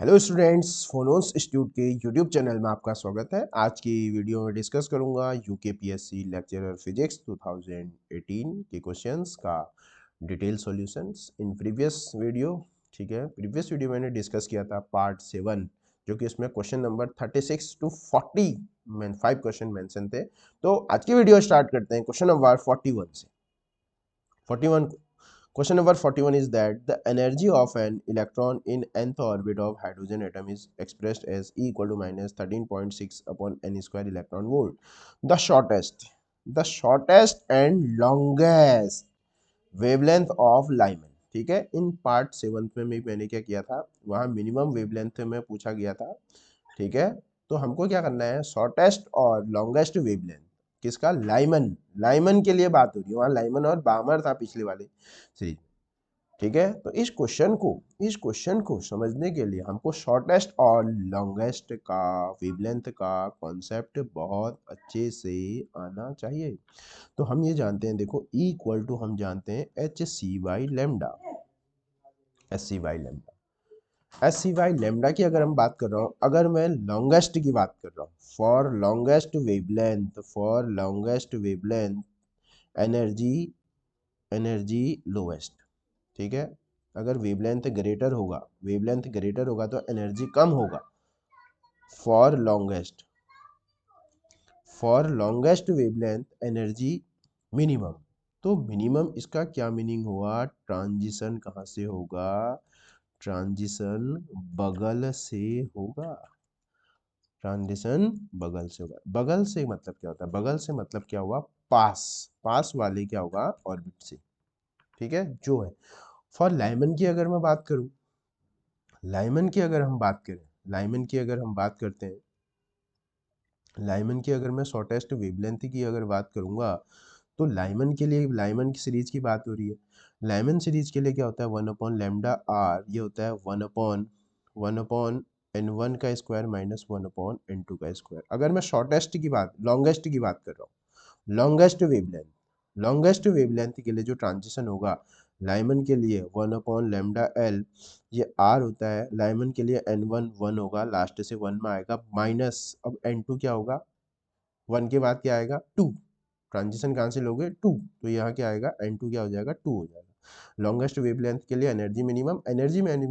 Hello students, फोनोस institute के YouTube channel में आपका स्वागत है। आज की वीडियो में डिस्कस करूंगा यूकेपीएससी लेक्चरर फिजिक्स 2018 के क्वेश्चंस का detail solutions in previous video. ठीक है, प्रीवियस वीडियो मैंने डिस्कस किया था पार्ट 7, जो कि उसमें क्वेश्चन नंबर 36 टू 40 में 5 क्वेश्चन मेंशन थे। तो आज की वीडियो स्टार्ट करते हैं क्वेश्चन नंबर 41 से। 41 Question number 41 is that the energy of an electron in nth orbit of hydrogen atom is expressed as E equal to minus 13.6 upon n square electron volt. The shortest and longest wavelength of Lyman. ठीक है, in part 7 में मैंने क्या किया था, वहाँ minimum wavelength में पूछा गया था। ठीक है, तो हमको क्या करना है, शॉर्टेस्ट और लॉन्गेस्ट वेवलेंथ किसका, लाइमन। लाइमन के लिए बात हो रही है, वहाँ लाइमन और बामर था पिछले वाले सीरीज। ठीक है, तो इस क्वेश्चन को समझने के लिए हमको शॉर्टेस्ट और लॉन्गेस्ट का वेवलेंथ का कॉन्सेप्ट बहुत अच्छे से आना चाहिए। तो हम ये जानते हैं, देखो E इक्वल टू हम जानते हैं H C by lambda, S C by lambda. S C by lambda की अगर हम बात कर रहा हूँ, अगर मैं लॉन्गेस्ट की बात कर रहा हूँ, for longest wavelength energy energy lowest. ठीक है, अगर वेवलेंथ ग्रेटर होगा तो एनर्जी कम होगा। For longest wavelength energy minimum. तो मिनिमम इसका क्या मीनिंग हुआ, ट्रांजिशन कहाँ से होगा, ट्रांजिशन बगल से होगा। ट्रांजिशन बगल से होगा। बगल से मतलब क्या होता है, बगल से मतलब क्या हुआ, पास। पास वाले क्या होगा, ऑर्बिट से। ठीक है, जो है फॉर लाइमन की अगर मैं बात करूं, लाइमन की अगर हम बात करें, लाइमन की अगर हम बात करते हैं, लाइमन की अगर मैं शॉर्टेस्ट वेवलेंथ की अगर बात करूंगा, तो लाइमन के लिए, लाइमन की सीरीज की बात हो रही है। लाइमन सीरीज के लिए क्या होता है, 1/λr, ये होता है 1/1 n1 का स्क्वायर माइनस 1/n2 का स्क्वायर। अगर मैं शॉर्टेस्ट की बात, लॉन्गेस्ट की बात कर रहा हूँ, लॉन्गेस्ट वेवलेंथ के लिए जो ट्रांजिशन होगा लाइमन के लिए 1/λl, ये आर होता है। लाइमन के लिए n1 1 होगा, लास्ट से 1 में आएगा माइनस, अब n2 क्या होगा, 1 के बाद क्या आएगा, 2। ट्रांजिशन कहाँ से लोगे, 2, तो यहाँ क्या आएगा, n2 क्या हो जाएगा, 2 हो जाएगा। लॉन्गेस्ट वेवलेंथ के लिए एनर्जी मिनिमम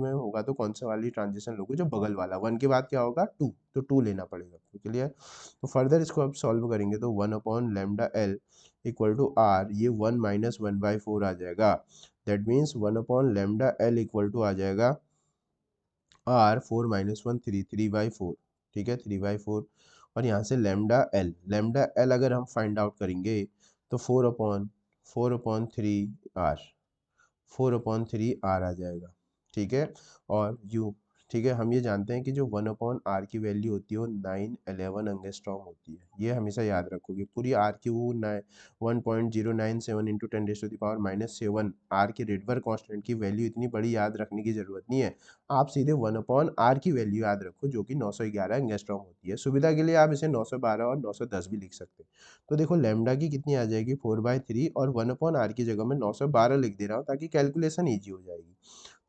होगा तो कौन सा वाली ट्रांजिशन लोगे, जो बगल वाला, 1 के बाद क्या होगा, 2, तो 2 लेना पड़ेगा। तो क्लियर। तो फर्दर इसको अब सॉल्व करेंगे तो 1/λl इक्वल टू आर, ये 1 माइनस 1/4 आ जाएगा। That means 1/λl equal to आ जाएगा आर 4 माइनस 1 3/4। ठीक है, 3/4। और यहाँ से लेमडा एल अगर हम फाइंड आउट करेंगे तो 4/3 आर, 4/3 आर आ जाएगा। ठीक है, और यू, ठीक है, हम ये जानते हैं कि जो 1/r की वैल्यू होती है वो 911 एंगस्ट्रॉम होती है। ये हमेशा याद रखोगे, पूरी आर की वो 1.097 इंटू 10⁻⁻7 आर के रेडबर्ग कांस्टेंट की वैल्यू इतनी बड़ी याद रखने की जरूरत नहीं है। आप सीधे 1/r की वैल्यू याद रखो, जो कि 911 एंगस्ट्रॉम होती है। सुविधा के लिए आप इसे 912 और 910 भी लिख सकते हैं। तो देखो लेमडा की कितनी आ जाएगी, 4/3, और 1/r की जगह में 912 लिख दे रहा हूँ ताकि कैलकुलेशन ईजी हो जाएगी।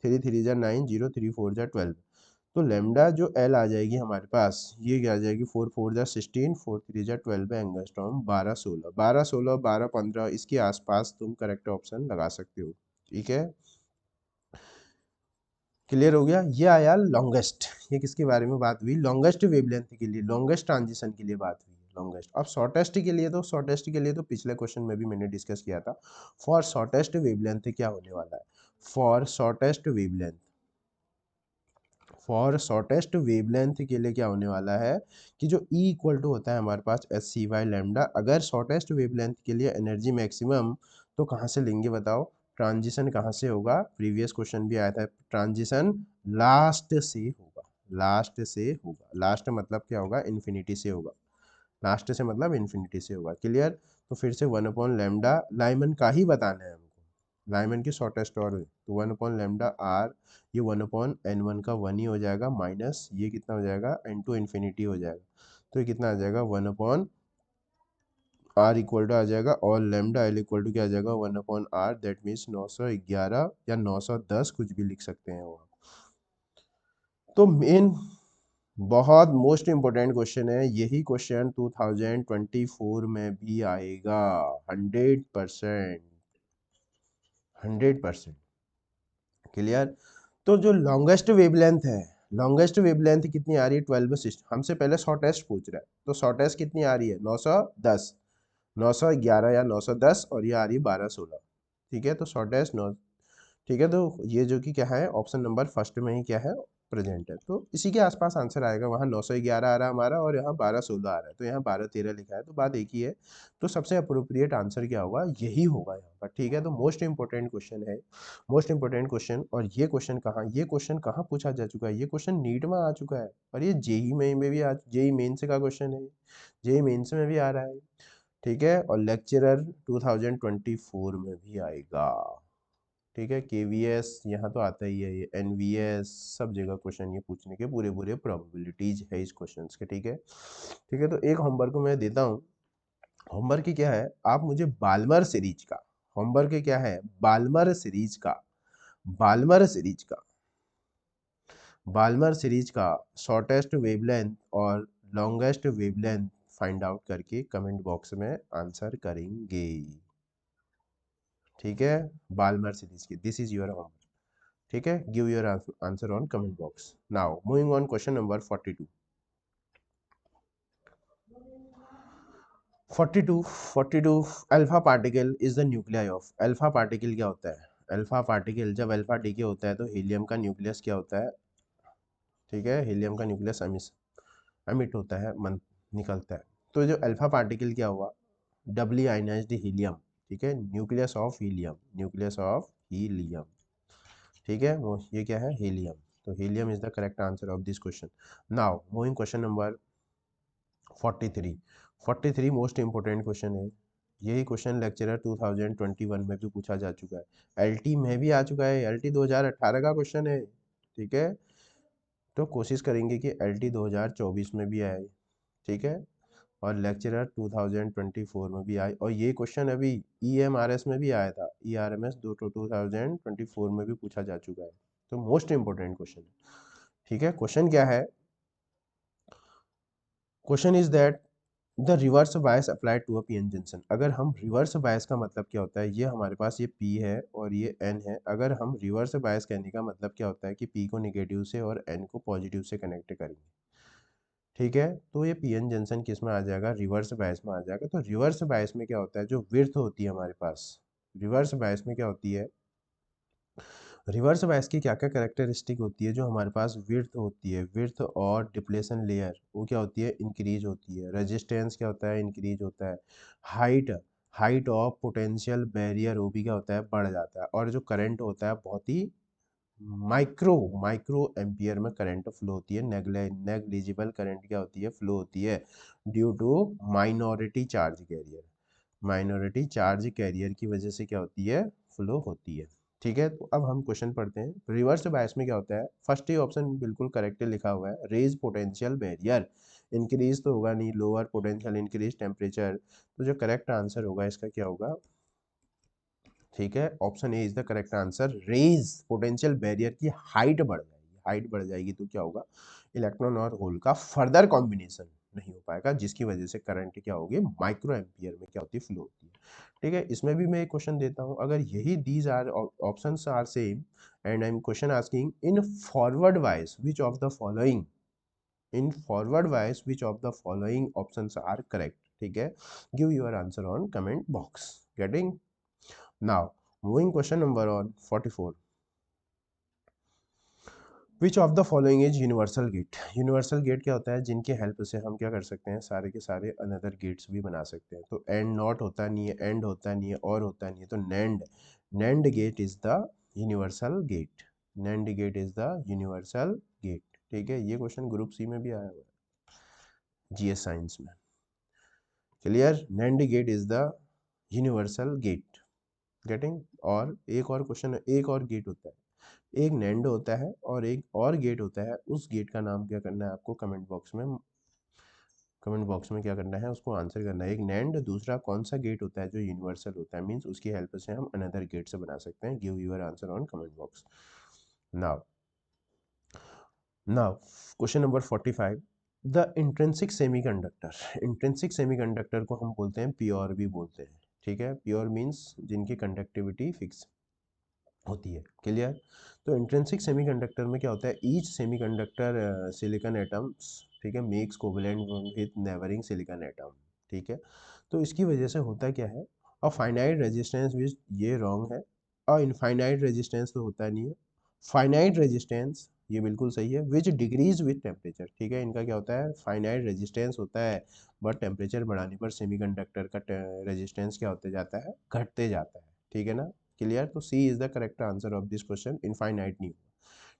3 3 जा 9, 0 3 4 जा 12। तो लेमडा जो एल आ जाएगी हमारे पास, ये क्या आ जाएगी, 4 4 जा 16, 4 3 जा 12 एंगस्ट्रॉम 12 16, 12 16 12 15 इसके आसपास तुम करेक्ट ऑप्शन लगा सकते हो। ठीक है, क्लियर हो गया। ये आया लॉन्गेस्ट, ये किसके बारे में बात हुई, लॉन्गेस्ट वेवलेंथ के लिए, लॉन्गेस्ट ट्रांजिशन के लिए बात हुई लॉन्गेस्ट। अब शॉर्टेस्ट के लिए, तो शॉर्टेस्ट के लिए तो पिछले क्वेश्चन में भी मैंने डिस्कस किया था। फॉर शॉर्टेस्ट वेवलेंथ क्या होने वाला है, for shortest wavelength, for shortest wavelength के लिए क्या होने वाला है कि जो E इक्वल टू होता है हमारे पास एस सी बाई लेमडा। अगर शॉर्टेस्ट वेवलेंथ के लिए एनर्जी मैक्सिमम, तो कहाँ से लेंगे बताओ, ट्रांजिशन कहाँ से होगा, प्रीवियस क्वेश्चन भी आया था, ट्रांजिशन लास्ट से होगा, लास्ट से होगा। लास्ट मतलब क्या होगा, इन्फिनिटी से होगा, लास्ट से मतलब इन्फिनिटी से होगा। क्लियर। तो फिर से 1/λ लाइमन का ही बताना है हमको, लाइमन की शॉर्टेस्ट और, तो 1/λr, ये 1/n1 का 1 ही हो जाएगा, माइनस ये कितना हो जाएगा, n2 इन्फिनिटी हो जाएगा। तो ये कितना आ जाएगा, 1/r इक्वल टू आ जाएगा, और लेमडा एल इक्वल टू क्या आ जाएगा, 1/r। दैट मीन्स 911 या 910 कुछ भी लिख सकते हैं वो। तो मेन बहुत मोस्ट इम्पोर्टेंट क्वेश्चन है, यही क्वेश्चन 2024 में भी आएगा 100%, 100%। क्लियर। तो जो लॉन्गेस्ट वेवलेंथ है, लॉन्गेस्ट वेवलेंथ कितनी आ रही है 12/6, हमसे पहले शॉर्टेस्ट पूछ रहा है, तो शॉर्टेस्ट कितनी आ रही है 910, 911 या 910, और ये आ रही है 1216। ठीक है, तो शॉर्टेस्ट 9। ठीक है, तो ये जो कि क्या है ऑप्शन नंबर फर्स्ट में ही क्या है प्रेजेंट है, तो इसी के आसपास आंसर आएगा। वहाँ 911 आ रहा है हमारा, और यहाँ 1216 आ रहा है, तो यहाँ 1213 लिखा है, तो बात एक ही है। तो सबसे अप्रोप्रिएट आंसर क्या होगा, यही होगा यहाँ पर। ठीक है, तो मोस्ट इंपॉर्टेंट क्वेश्चन है, मोस्ट इंपॉर्टेंट क्वेश्चन। और ये क्वेश्चन कहाँ पूछा जा चुका है, ये क्वेश्चन नीट में आ चुका है, और ये जेई में भी जेई मेन्स का क्वेश्चन है, जेई मेन्स में भी आ रहा है। ठीक है, और लेक्चरर 2024 में भी आएगा। ठीक है, केवीएस यहाँ तो आता ही है, ये एनवीएस सब जगह क्वेश्चन ये पूछने के पूरे पूरे प्रोबेबिलिटीज है इस क्वेश्चंस के। ठीक है, ठीक है, तो एक होमवर्क मैं देता हूँ। होमवर्क की क्या है, आप मुझे बाल्मर सीरीज का, होमवर्क क्या है बाल्मर सीरीज का, बाल्मर सीरीज का, बाल्मर सीरीज का शॉर्टेस्ट वेवलेंथ और लॉन्गेस्ट वेवलेंथ फाइंड आउट करके कमेंट बॉक्स में आंसर करेंगे। ठीक है, बाल्मर सीरीज की दिस इज योर होमवर्क। ठीक है, give your answer on comment box. Now moving on question number 42। 42 alpha particle is the nuclei of, alpha particle क्या होता है, अल्फा पार्टिकल जब अल्फा डीके होता है तो हीलियम का न्यूक्लियस क्या होता है। ठीक है, हीलियम का न्यूक्लियस अमिट होता है, मन निकलता है। तो जो अल्फा पार्टिकल क्या हुआ, डबली आयनाइज्ड हीलियम। ठीक है, nucleus of helium, nucleus of helium. ठीक है, वो ये क्या है हीलियम, तो helium is the correct answer of this question. Now moving question number 43। 43 most important question है, यही क्वेश्चन लेक्चरर 2021 में भी पूछा जा चुका है, एलटी में भी आ चुका है, एलटी 2018 का क्वेश्चन है। ठीक है, तो कोशिश करेंगे कि एलटी 2024 में भी आए। ठीक है, और लेक्चरर 2024 में भी आए, और ये क्वेश्चन अभी ईएमआरएस में भी आया था, ईआरएमएस 2024 में भी पूछा जा चुका है, तो मोस्ट इंपोर्टेंट क्वेश्चन है। ठीक है, क्वेश्चन क्या है, question is that the reverse bias applied to a PN junction. अगर हम रिवर्स बायस का मतलब क्या होता है, ये हमारे पास ये पी है और ये एन है, अगर हम रिवर्स बायस कहने का मतलब क्या होता है कि पी को नेगेटिव से और एन को पॉजिटिव से कनेक्ट करेंगे। ठीक है, तो ये पीएन जंक्शन किस में आ जाएगा, रिवर्स बायस में आ जाएगा। तो रिवर्स बायस में क्या होता है, जो विड्थ होती है हमारे पास, रिवर्स बायस में क्या होती है, रिवर्स बायस की क्या क्या कैरेक्टरिस्टिक होती है, जो हमारे पास विड्थ होती है, विड्थ और डिप्लेशन लेयर वो क्या होती है इंक्रीज होती है, रेजिस्टेंस क्या होता है इंक्रीज होता है, height, height of potential barrier वो भी क्या होता है बढ़ जाता है, और जो करंट होता है बहुत ही माइक्रो माइक्रो एम्पियर में करंट फ्लो होती है, नेग्लिजिबल करंट क्या होती है फ्लो होती है, due to minority charge carrier, minority charge carrier की वजह से क्या होती है फ्लो होती है। ठीक है, तो अब हम क्वेश्चन पढ़ते हैं। रिवर्स बायस में क्या होता है, फर्स्ट ही ऑप्शन बिल्कुल करेक्ट लिखा हुआ है, रेज पोटेंशियल बैरियर, इंक्रीज तो होगा नहीं, लोअर पोटेंशियल इंक्रीज टेम्परेचर, तो जो करेक्ट आंसर होगा इसका क्या होगा। ठीक है, option A is the correct answer, raise potential barrier की हाइट बढ़ जाएगी, हाइट बढ़ जाएगी तो क्या होगा, इलेक्ट्रॉन और होल का फर्दर कॉम्बिनेशन नहीं हो पाएगा, जिसकी वजह से करंट क्या होगी माइक्रो एम्पियर में क्या होती है फ्लो होती है। ठीक है, इसमें भी मैं एक क्वेश्चन देता हूं, अगर यही these are options are same and I am question asking in forward bias which of the following, in forward bias which of the following options are correct. ठीक है, give your answer on comment box. Getting. Now, moving question number on 44. Which of the following is universal gate? Universal gate क्या होता है, जिनके help से हम क्या कर सकते हैं, सारे के सारे अनदर गेट्स भी बना सकते हैं। तो एंड नॉट होता नहीं है, एंड होता नहीं है, और होता नहीं है, तो NAND, NAND gate is the universal gate, NAND gate is the universal gate. ठीक है, ये क्वेश्चन ग्रुप सी में भी आया हुआ है जीएस साइंस में। Clear, NAND gate is the universal gate. Getting. और एक और क्वेश्चन, एक और गेट होता है, एक नैंड होता है और एक और गेट होता है, उस गेट का नाम क्या करना है आपको कमेंट बॉक्स में, कमेंट बॉक्स में क्या करना है उसको आंसर करना है। एक नैंड, दूसरा कौन सा गेट होता है जो यूनिवर्सल होता है, मींस उसकी हेल्प से हम अनदर गेट से बना सकते हैं। Give your answer on comment box. Now now question number 45, the intrinsic semiconductor, intrinsic semiconductor को हम बोलते हैं प्योर भी बोलते हैं, ठीक है। प्योर मींस जिनकी कंडक्टिविटी फिक्स होती है, क्लियर। तो इंट्रिंसिक सेमीकंडक्टर में क्या होता है, ईच सेमीकंडक्टर सिलिकॉन एटम्स, ठीक है, makes covalent with neighbouring silicon atom, ठीक है। तो इसकी वजह से होता क्या है, अ फाइनाइट रेजिस्टेंस विच, ये रॉन्ग है, अ इनफाइनाइट रेजिस्टेंस तो होता नहीं है, फाइनाइट रेजिस्टेंस ये बिल्कुल सही है, विच डिक्रीज विद टेम्परेचर, ठीक है। इनका क्या होता है, फाइनाइट रेजिस्टेंस होता है, बट टेम्परेचर बढ़ाने पर सेमीकंडक्टर का रेजिस्टेंस क्या होते जाता है, घटते जाता है, ठीक है ना, क्लियर। तो C is the correct answer of this question, infinite नहीं,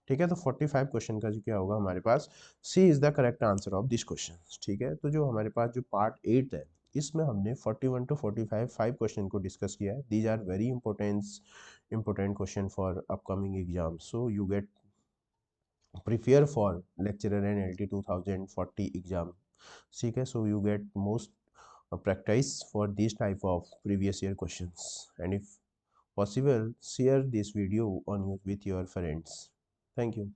ठीक है। तो 45 क्वेश्चन का जो क्या होगा हमारे पास, C is the correct answer of this question, ठीक है। तो जो हमारे पास जो पार्ट 8 है, इसमें हमने 41 टू 45 5 क्वेश्चन को डिस्कस किया है। These are very important question for upcoming exam, so you get prepare for lecturer and LT 2040 exam, ठीक है। so you get most practice for this type of previous year questions, and if possible share this video on with your friends. Thank you.